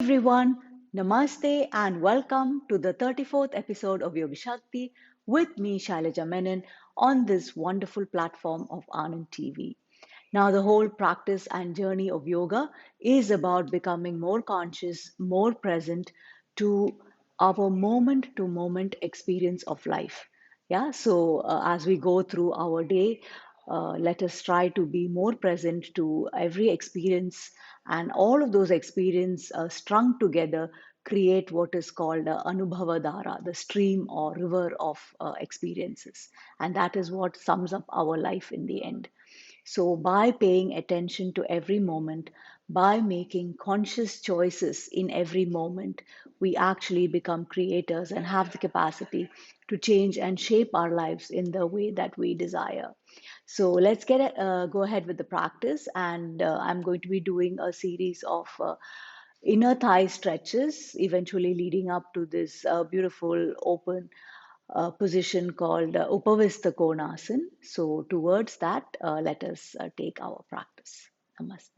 Everyone, Namaste and welcome to the 34th episode of Yoga Shakti with me, Shailaja Menon, on this wonderful platform of Anand TV. Now, the whole practice and journey of yoga is about becoming more conscious, more present to our moment to moment experience of life. Yeah, so as we go through our day, let us try to be more present to every experience, and all of those experiences strung together create what is called Anubhava Dhara, the stream or river of experiences. And that is what sums up our life in the end. So, by paying attention to every moment, by making conscious choices in every moment, we actually become creators and have the capacity to change and shape our lives in the way that we desire. So, let's go ahead with the practice, and I'm going to be doing a series of inner thigh stretches, eventually leading up to this beautiful open position called Upavista Konasana. So, towards that, let us take our practice. Namaste.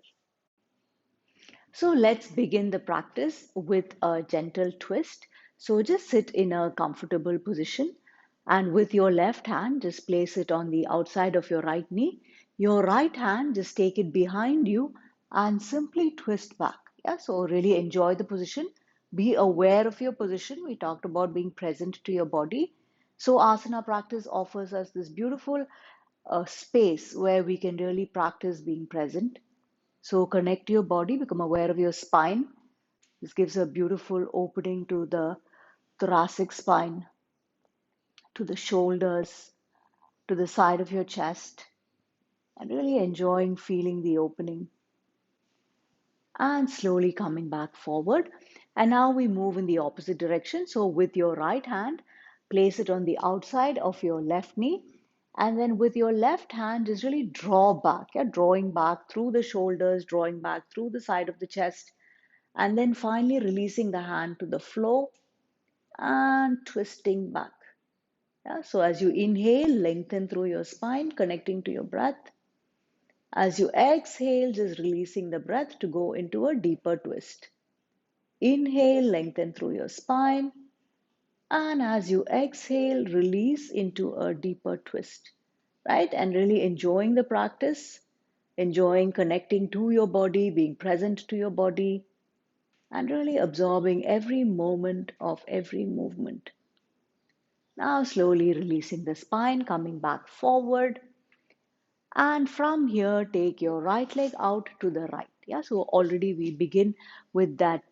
So, let's begin the practice with a gentle twist. So, just sit in a comfortable position and with your left hand, just place it on the outside of your right knee. Your right hand, just take it behind you and simply twist back. Yeah, so really enjoy the position. Be aware of your position. We talked about being present to your body. So, asana practice offers us this beautiful space where we can really practice being present. So, connect to your body, become aware of your spine. This gives a beautiful opening to the thoracic spine, to the shoulders, to the side of your chest, and really enjoying feeling the opening and slowly coming back forward. And now we move in the opposite direction. So, with your right hand, place it on the outside of your left knee. And then with your left hand, just really draw back, yeah, drawing back through the shoulders, drawing back through the side of the chest, and then finally releasing the hand to the floor and twisting back. Yeah, so as you inhale, lengthen through your spine, connecting to your breath. As you exhale, just releasing the breath to go into a deeper twist. Inhale, lengthen through your spine. And as you exhale, release into a deeper twist, right? And really enjoying the practice, enjoying connecting to your body, being present to your body, and really absorbing every moment of every movement. Now, slowly releasing the spine, coming back forward. And from here, take your right leg out to the right. Yeah, so already we begin with that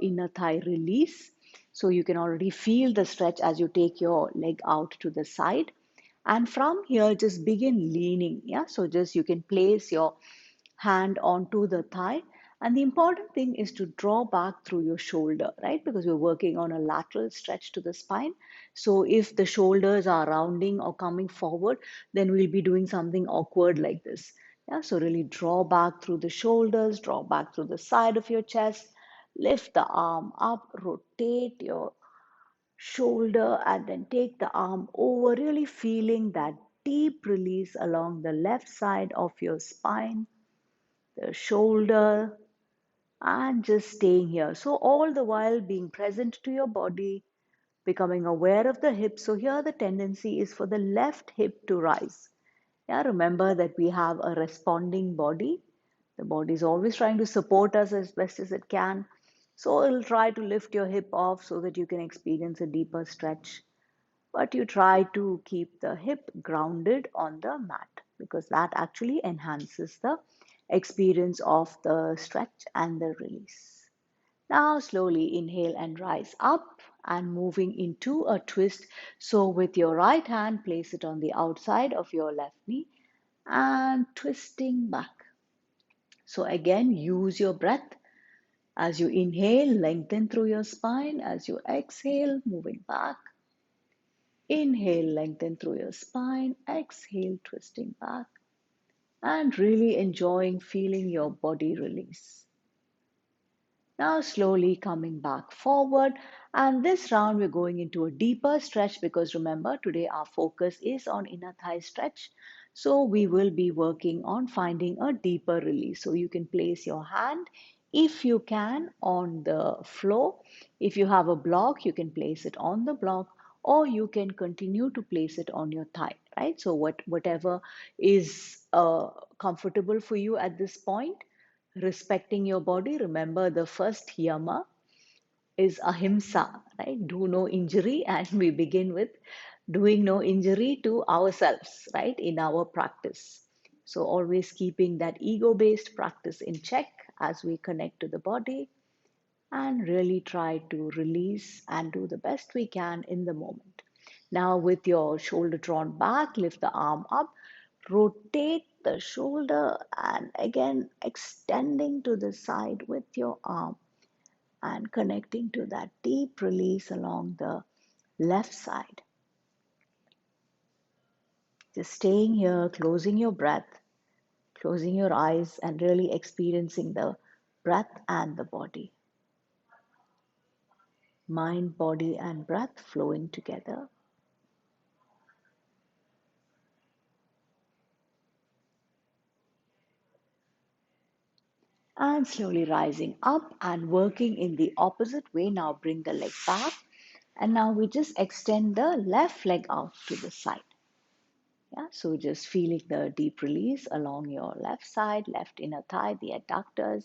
inner thigh release. So you can already feel the stretch as you take your leg out to the side. And from here, just begin leaning. Yeah, so just you can place your hand onto the thigh. And the important thing is to draw back through your shoulder, right? Because we're working on a lateral stretch to the spine. So if the shoulders are rounding or coming forward, then we'll be doing something awkward like this. Yeah, so really draw back through the shoulders, draw back through the side of your chest, lift the arm up, rotate your shoulder, and then take the arm over, really feeling that deep release along the left side of your spine, the shoulder, and just staying here. So, all the while being present to your body, becoming aware of the hips. So, here the tendency is for the left hip to rise. Yeah, remember that we have a responding body. The body is always trying to support us as best as it can. So, it'll try to lift your hip off so that you can experience a deeper stretch. But you try to keep the hip grounded on the mat because that actually enhances the experience of the stretch and the release. Now, slowly inhale and rise up and moving into a twist. So, with your right hand, place it on the outside of your left knee and twisting back. So, again, use your breath. As you inhale, lengthen through your spine. As you exhale, moving back. Inhale, lengthen through your spine. Exhale, twisting back. And really enjoying feeling your body release. Now slowly coming back forward, and this round we're going into a deeper stretch because remember today our focus is on inner thigh stretch. So we will be working on finding a deeper release. So you can place your hand if you can, on the floor. If you have a block, you can place it on the block, or you can continue to place it on your thigh, right? So whatever is comfortable for you at this point, respecting your body. Remember, the first yama is ahimsa, right? Do no injury, and we begin with doing no injury to ourselves, right, in our practice. So, always keeping that ego based practice in check as we connect to the body and really try to release and do the best we can in the moment. Now, with your shoulder drawn back, lift the arm up, rotate the shoulder, and again extending to the side with your arm and connecting to that deep release along the left side. Just staying here, closing your breath, closing your eyes, and really experiencing the breath and the body. Mind, body, and breath flowing together. And slowly rising up and working in the opposite way. Now bring the leg back. And now we just extend the left leg out to the side. Yeah, so just feeling the deep release along your left side, left inner thigh, the adductors.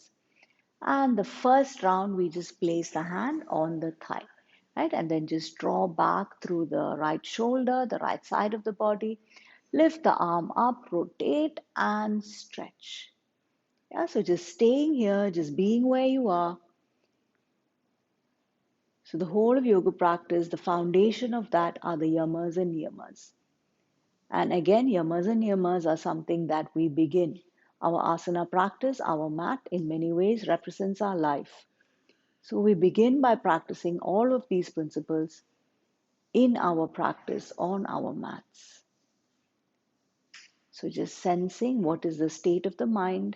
And the first round, we just place the hand on the thigh, right? And then just draw back through the right shoulder, the right side of the body. Lift the arm up, rotate, and stretch. Yeah, so just staying here, just being where you are. So the whole of yoga practice, the foundation of that are the yamas and niyamas. And again, yamas and niyamas are something that we begin. Our asana practice, our mat, in many ways represents our life. So we begin by practicing all of these principles in our practice on our mats. So just sensing what is the state of the mind.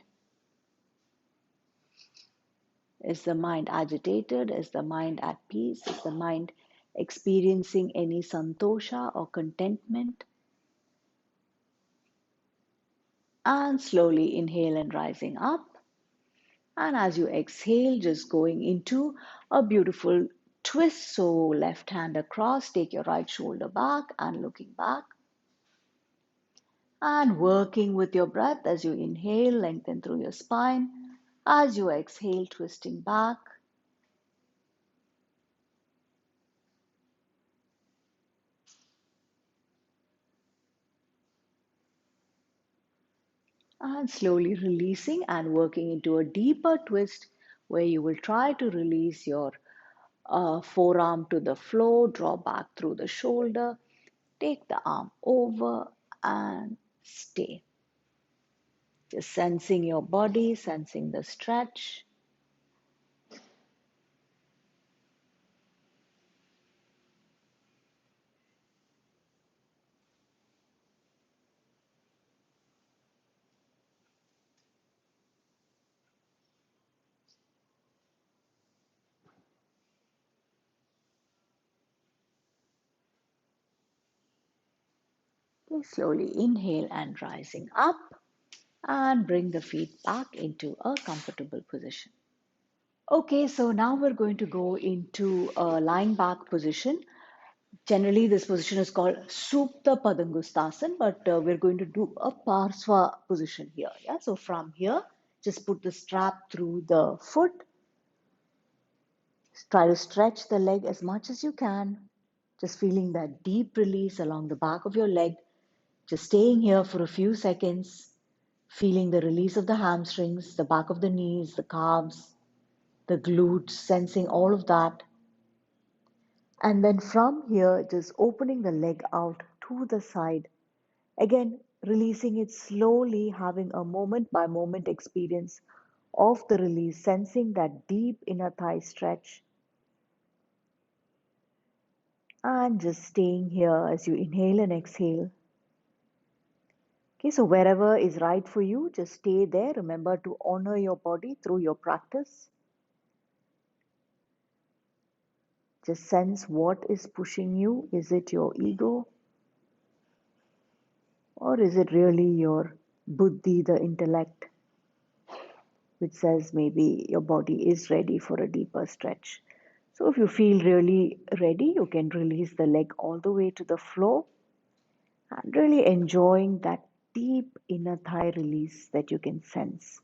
Is the mind agitated? Is the mind at peace? Is the mind experiencing any santosha or contentment? And slowly inhale and rising up. And as you exhale, just going into a beautiful twist. So left hand across, take your right shoulder back and looking back. And working with your breath as you inhale, lengthen through your spine. As you exhale, twisting back. And slowly releasing and working into a deeper twist where you will try to release your forearm to the floor, draw back through the shoulder, take the arm over and stay. Just sensing your body, sensing the stretch. Okay, slowly inhale and rising up and bring the feet back into a comfortable position. Okay, so now we're going to go into a lying back position. Generally, this position is called Supta Padangusthasana, but we're going to do a Parsva position here. Yeah, so from here, just put the strap through the foot. Try to stretch the leg as much as you can. Just feeling that deep release along the back of your leg. Just staying here for a few seconds, feeling the release of the hamstrings, the back of the knees, the calves, the glutes, sensing all of that. And then from here, just opening the leg out to the side. Again, releasing it slowly, having a moment by moment experience of the release, sensing that deep inner thigh stretch. And just staying here as you inhale and exhale. Okay, so wherever is right for you, just stay there. Remember to honor your body through your practice. Just sense what is pushing you. Is it your ego? Or is it really your buddhi, the intellect? which says maybe your body is ready for a deeper stretch. So if you feel really ready, you can release the leg all the way to the floor and really enjoying that deep inner thigh release that you can sense.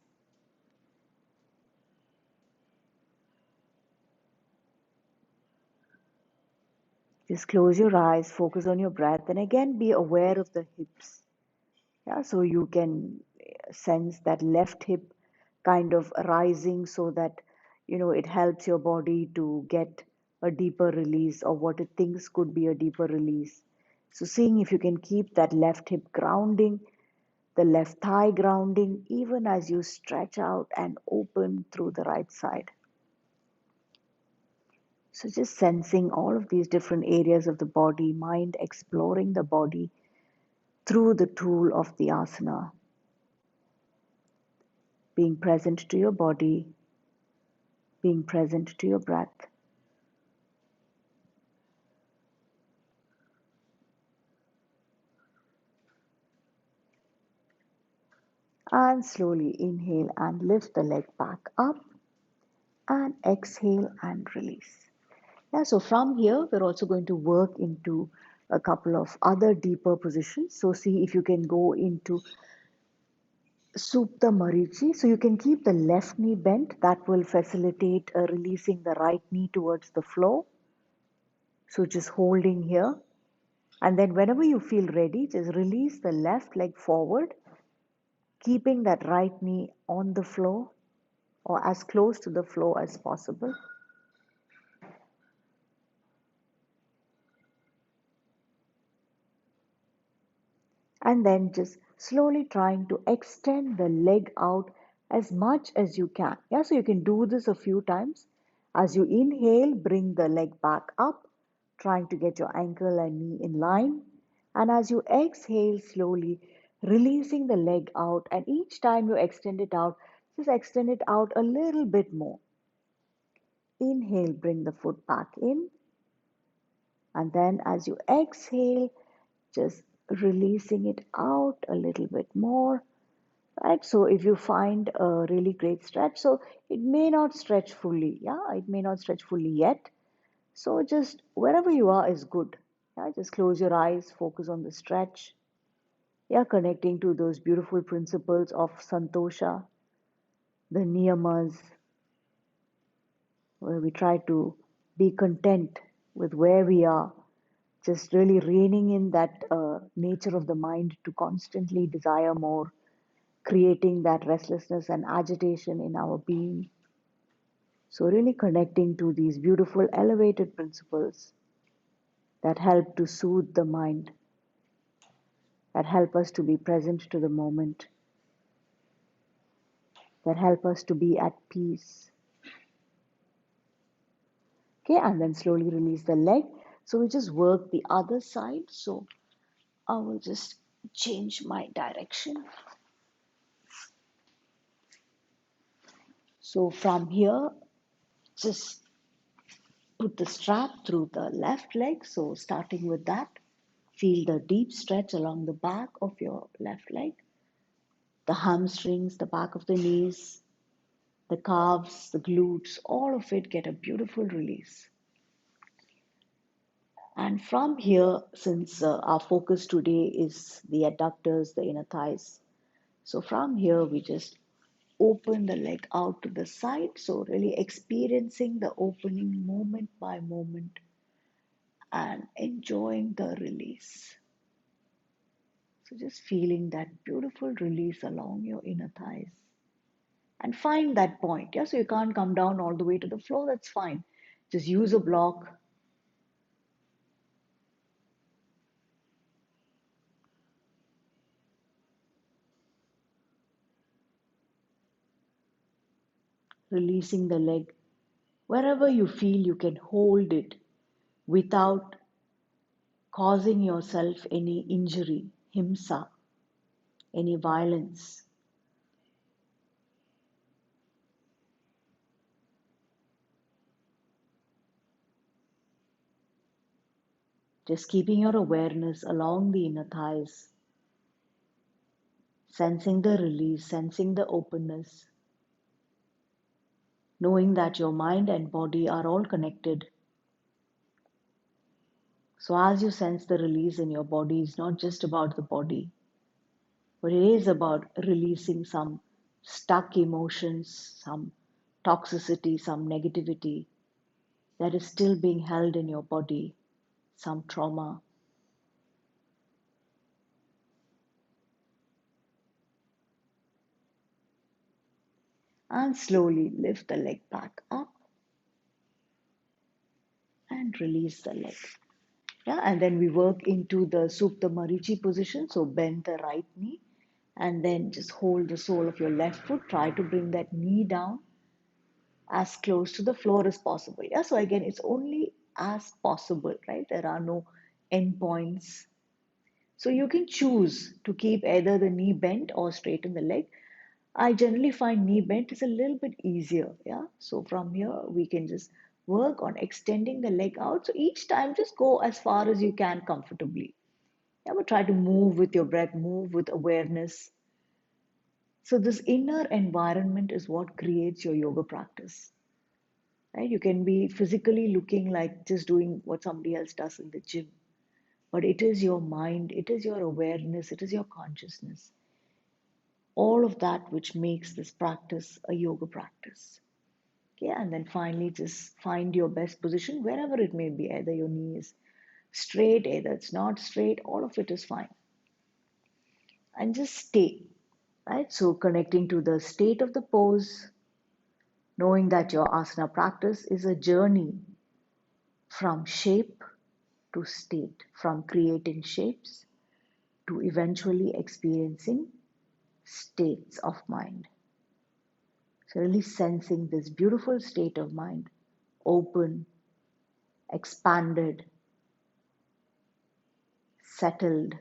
Just close your eyes, focus on your breath, and again be aware of the hips. Yeah, so you can sense that left hip kind of rising so that it helps your body to get a deeper release or what it thinks could be a deeper release. So seeing if you can keep that left hip grounding, the left thigh grounding, even as you stretch out and open through the right side. So just sensing all of these different areas of the body, mind exploring the body through the tool of the asana, being present to your body, being present to your breath. And slowly inhale and lift the leg back up and exhale and release. Yeah, so from here, we're also going to work into a couple of other deeper positions. So see if you can go into Supta Marichi. So you can keep the left knee bent. That will facilitate releasing the right knee towards the floor. So just holding here. And then whenever you feel ready, just release the left leg forward, keeping that right knee on the floor or as close to the floor as possible. And then just slowly trying to extend the leg out as much as you can. Yeah, so you can do this a few times. As you inhale, bring the leg back up, trying to get your ankle and knee in line. And as you exhale slowly, releasing the leg out. And each time you extend it out, just extend it out a little bit more. Inhale, bring the foot back in. And then as you exhale, just releasing it out a little bit more. Right, so if you find a really great stretch, so it may not stretch fully, yeah, it may not stretch fully yet. So just wherever you are is good. Yeah, just close your eyes, focus on the stretch. Yeah, connecting to those beautiful principles of santosha, the niyamas, where we try to be content with where we are, just really reining in that nature of the mind to constantly desire more, creating that restlessness and agitation in our being. So, really connecting to these beautiful elevated principles that help to soothe the mind, that help us to be present to the moment, that help us to be at peace. Okay, and then slowly release the leg. So, we just work the other side. So, I will just change my direction. So, from here, just put the strap through the left leg. So, starting with that, feel the deep stretch along the back of your left leg, the hamstrings, the back of the knees, the calves, the glutes, all of it get a beautiful release. And from here, since our focus today is the adductors, the inner thighs, so from here we just open the leg out to the side. So, really experiencing the opening moment by moment and enjoying the release. So, just feeling that beautiful release along your inner thighs and find that point. Yeah, so you can't come down all the way to the floor, that's fine. Just use a block. Releasing the leg wherever you feel you can hold it without causing yourself any injury, himsa, any violence. Just keeping your awareness along the inner thighs, sensing the release, sensing the openness. knowing that your mind and body are all connected. So, as you sense the release in your body, it's not just about the body, but it is about releasing some stuck emotions, some toxicity, some negativity that is still being held in your body, some trauma. And slowly lift the leg back up and release the leg. Yeah, and then we work into the Supta Marichi position. So bend the right knee and then just hold the sole of your left foot. Try to bring that knee down as close to the floor as possible. Yeah, so again, it's only as possible, right? There are no endpoints. So you can choose to keep either the knee bent or straighten the leg. I generally find knee bent is a little bit easier. Yeah. So from here, we can just work on extending the leg out. So each time, just go as far as you can comfortably. Yeah, but try to move with your breath, move with awareness. So this inner environment is what creates your yoga practice. Right? You can be physically looking like just doing what somebody else does in the gym, but it is your mind, it is your awareness, it is your consciousness, all of that which makes this practice a yoga practice. Okay, and then finally, just find your best position wherever it may be. Either your knee is straight, either it's not straight, all of it is fine. And just stay, right? So, connecting to the state of the pose, knowing that your asana practice is a journey from shape to state, from creating shapes to eventually experiencing states of mind. So, really sensing this beautiful state of mind, open, expanded, settled.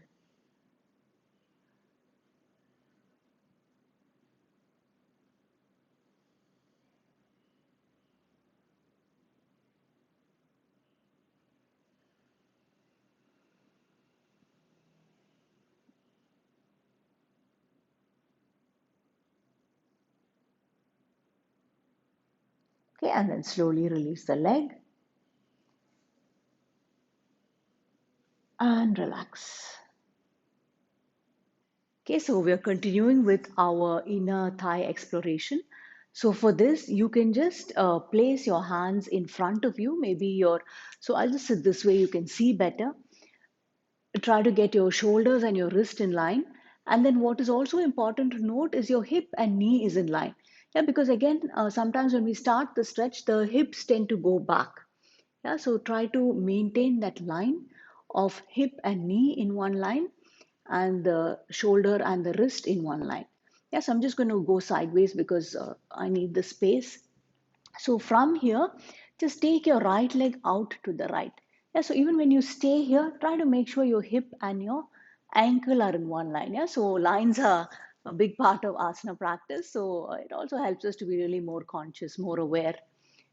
Okay, and then slowly release the leg and relax. Okay, so we are continuing with our inner thigh exploration. So for this, you can just place your hands in front of you. Maybe so I'll just sit this way, you can see better. Try to get your shoulders and your wrist in line. And then what is also important to note is your hip and knee is in line. Yeah, because again, sometimes when we start the stretch, the hips tend to go back. Yeah, so try to maintain that line of hip and knee in one line and the shoulder and the wrist in one line. Yes, I'm just going to go sideways because I need the space. So from here, just take your right leg out to the right. Yeah, so even when you stay here, try to make sure your hip and your ankle are in one line. Yeah, so lines are a big part of asana practice. So it also helps us to be really more conscious, more aware,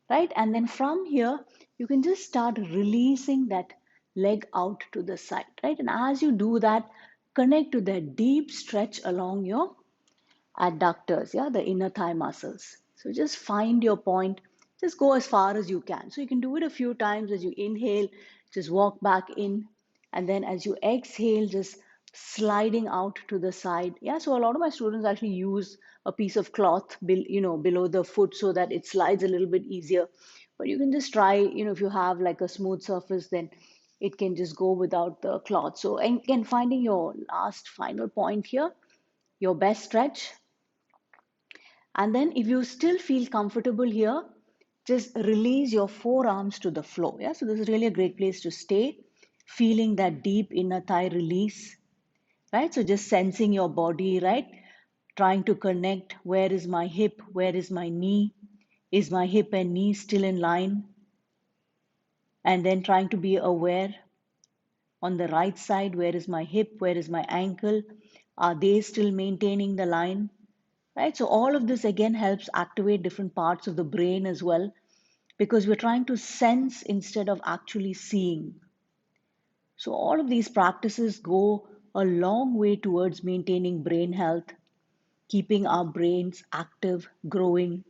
right? And then from here, you can just start releasing that leg out to the side, right? And as you do that, connect to that deep stretch along your adductors, yeah, the inner thigh muscles. So just find your point, just go as far as you can. So you can do it a few times. As you inhale, just walk back in, and then as you exhale, just sliding out to the side. Yeah, so a lot of my students actually use a piece of cloth below the foot so that it slides a little bit easier. But you can just try, if you have like a smooth surface, then it can just go without the cloth. So and again, finding your last final point here, your best stretch. And then if you still feel comfortable here, just release your forearms to the floor. Yeah, so this is really a great place to stay, feeling that deep inner thigh release, right? So just sensing your body, right? Trying to connect, where is my hip? Where is my knee? Is my hip and knee still in line? And then trying to be aware on the right side, where is my hip? Where is my ankle? Are they still maintaining the line? Right? So all of this again helps activate different parts of the brain as well because we're trying to sense instead of actually seeing. So all of these practices go a long way towards maintaining brain health, keeping our brains active, growing.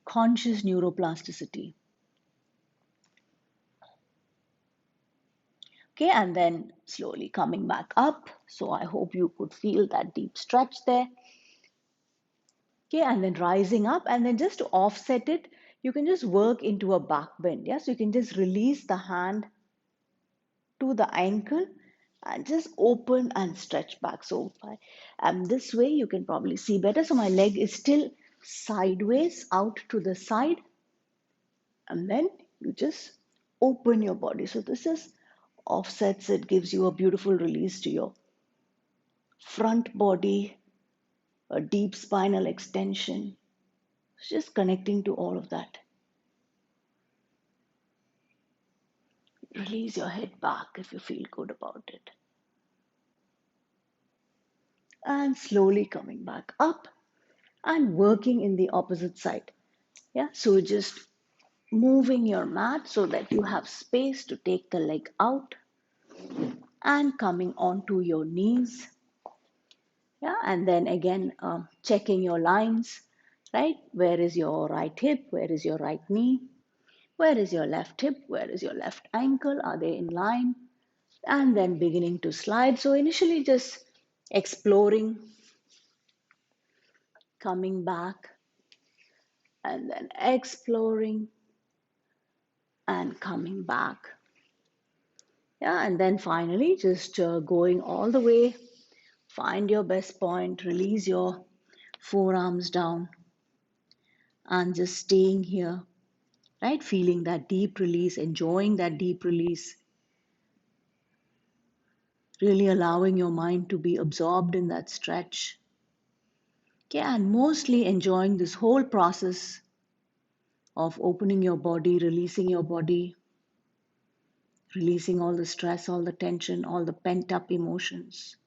conscious neuroplasticity. Okay, and then slowly coming back up. So I hope you could feel that deep stretch there. Okay, and then rising up, and then just to offset it, you can just work into a back bend. Yeah, so you can just release the hand to the ankle and just open and stretch back. So this way you can probably see better. So my leg is still sideways out to the side, and then you just open your body. So this is offsets it, gives you a beautiful release to your front body, a deep spinal extension. Just connecting to all of that. Release your head back if you feel good about it. And slowly coming back up and working in the opposite side. Yeah, so just moving your mat so that you have space to take the leg out and coming onto your knees. Yeah, and then again checking your lines, right? Where is your right hip? Where is your right knee? Where is your left hip? Where is your left ankle? Are they in line? And then beginning to slide. So initially just exploring, coming back, and then exploring and coming back. Yeah, and then finally just going all the way, find your best point, release your forearms down, and just staying here, right? Feeling that deep release, enjoying that deep release, really allowing your mind to be absorbed in that stretch. Okay, and mostly enjoying this whole process of opening your body, releasing your body, releasing all the stress, all the tension, all the pent up emotions.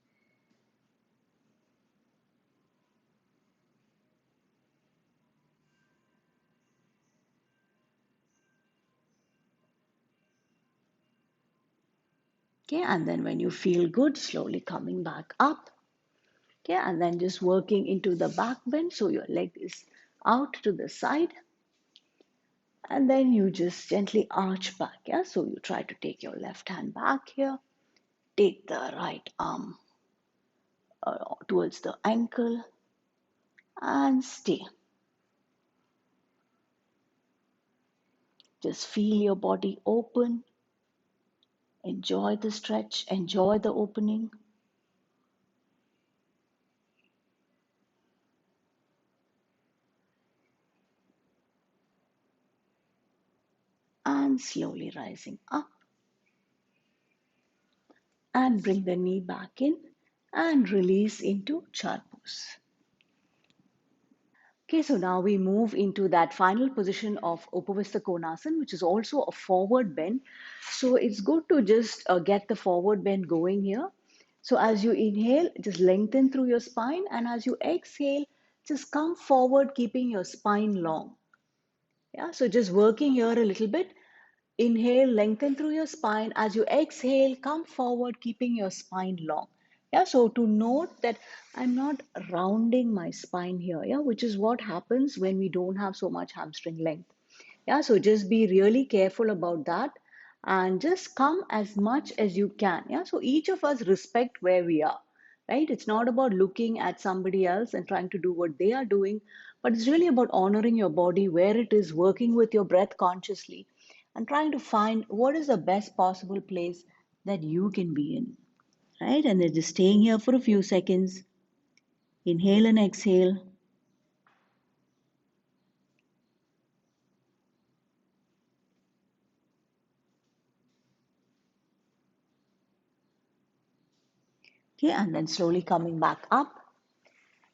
Okay, and then when you feel good, slowly coming back up. Okay, and then just working into the back bend so your leg is out to the side. And then you just gently arch back. Yeah, so you try to take your left hand back here, take the right arm towards the ankle, and stay. Just feel your body open. Enjoy the stretch, enjoy the opening. And slowly rising up and bring the knee back in and release into char pose. Okay, so now we move into that final position of Upavista Konasana, which is also a forward bend. So it's good to just get the forward bend going here. So as you inhale, just lengthen through your spine, and as you exhale, just come forward, keeping your spine long. Yeah, so just working here a little bit. Inhale, lengthen through your spine. As you exhale, come forward, keeping your spine long. Yeah, so to note that I'm not rounding my spine here, yeah, which is what happens when we don't have so much hamstring length. Yeah, so just be really careful about that and just come as much as you can. Yeah, so each of us respect where we are, right? It's not about looking at somebody else and trying to do what they are doing, but it's really about honoring your body where it is, working with your breath consciously and trying to find what is the best possible place that you can be in, right? And then just staying here for a few seconds. Inhale and exhale. Okay, and then slowly coming back up.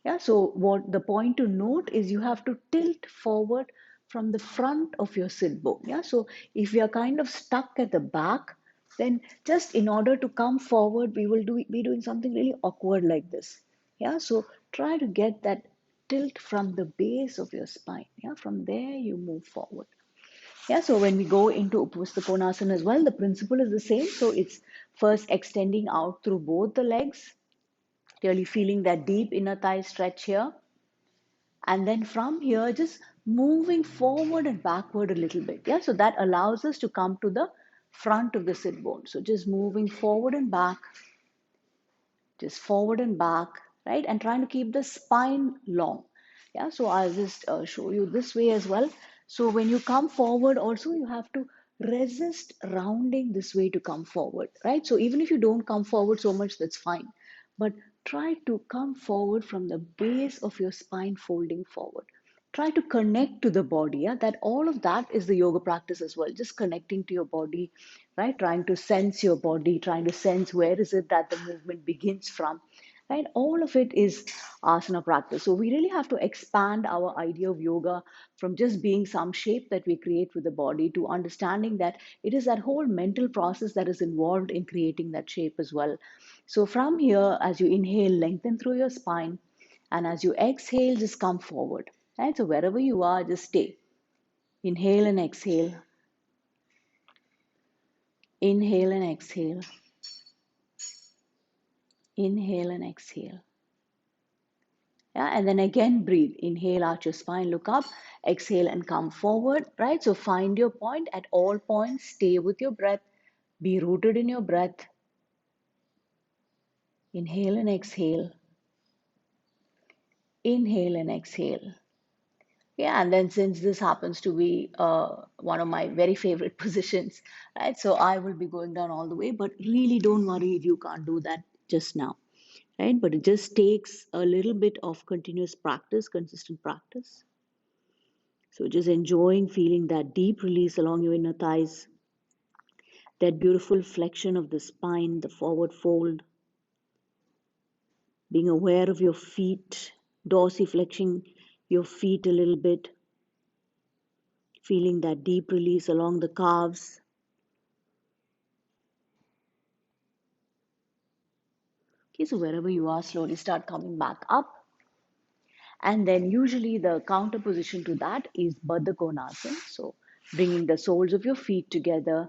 Yeah, so what the point to note is you have to tilt forward from the front of your sit bone. Yeah, so if you are kind of stuck at the back, then just in order to come forward, we will be doing something really awkward like this. Yeah, so try to get that tilt from the base of your spine. Yeah, from there you move forward. Yeah, so when we go into Upavastakonasana as well, the principle is the same. So it's first extending out through both the legs, really feeling that deep inner thigh stretch here. And then from here, just moving forward and backward a little bit. Yeah, so that allows us to come to the front of the sit bone. So just moving forward and back, just forward and back, right? And trying to keep the spine long. Yeah, so I'll just show you this way as well. So when you come forward, also you have to resist rounding this way to come forward, right? So even if you don't come forward so much, that's fine. But try to come forward from the base of your spine, folding forward. Try to connect to the body. Yeah, that all of that is the yoga practice as well. Just connecting to your body, right? Trying to sense your body, trying to sense where is it that the movement begins from, right? All of it is asana practice. So we really have to expand our idea of yoga from just being some shape that we create with the body to understanding that it is that whole mental process that is involved in creating that shape as well. So from here, as you inhale, lengthen through your spine, and as you exhale, just come forward. Right? So wherever you are, just stay. Inhale and exhale. Inhale and exhale. Inhale and exhale. Yeah, and then again breathe. Inhale, arch your spine, look up. Exhale and come forward. Right? So find your point at all points. Stay with your breath. Be rooted in your breath. Inhale and exhale. Inhale and exhale. Yeah, and then since this happens to be one of my very favorite positions, right? So I will be going down all the way, but really don't worry if you can't do that just now, right? But it just takes a little bit of continuous practice, consistent practice. So just enjoying feeling that deep release along your inner thighs, that beautiful flexion of the spine, the forward fold, being aware of your feet, dorsiflexing your feet a little bit, feeling that deep release along the calves. Okay, so wherever you are, slowly start coming back up. And then usually the counter position to that is Baddha Konasana. So bringing the soles of your feet together,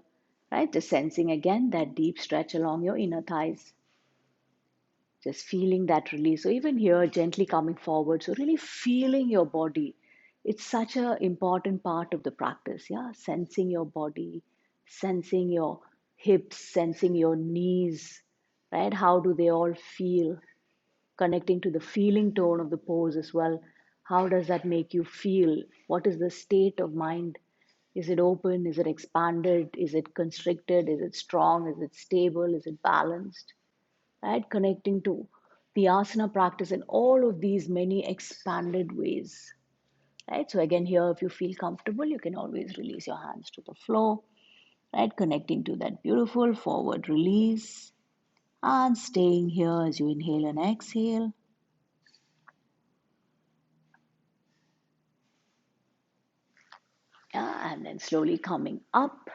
right? Just sensing again that deep stretch along your inner thighs. Just feeling that release. So even here, gently coming forward. So really feeling your body. It's such an important part of the practice. Yeah, sensing your body, sensing your hips, sensing your knees, right? How do they all feel? Connecting to the feeling tone of the pose as well. How does that make you feel? What is the state of mind? Is it open? Is it expanded? Is it constricted? Is it strong? Is it stable? Is it balanced? Right? Connecting to the asana practice in all of these many expanded ways. Right? So again, here, if you feel comfortable, you can always release your hands to the floor. Right? Connecting to that beautiful forward release and staying here as you inhale and exhale. Yeah, and then slowly coming up.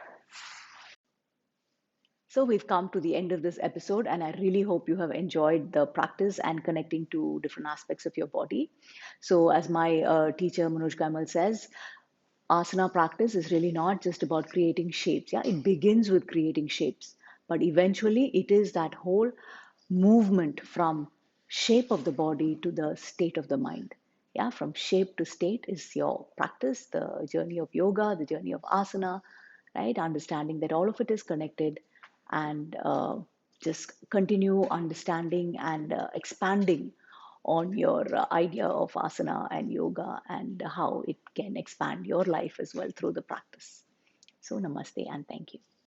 So we've come to the end of this episode, and I really hope you have enjoyed the practice and connecting to different aspects of your body. So, as my teacher Manoj Kaimal says, asana practice is really not just about creating shapes. Yeah, it begins with creating shapes, but eventually it is that whole movement from shape of the body to the state of the mind. Yeah, from shape to state is your practice, the journey of yoga, the journey of asana, right? Understanding that all of it is connected, and just continue understanding and expanding on your idea of asana and yoga and how it can expand your life as well through the practice. So, namaste and thank you.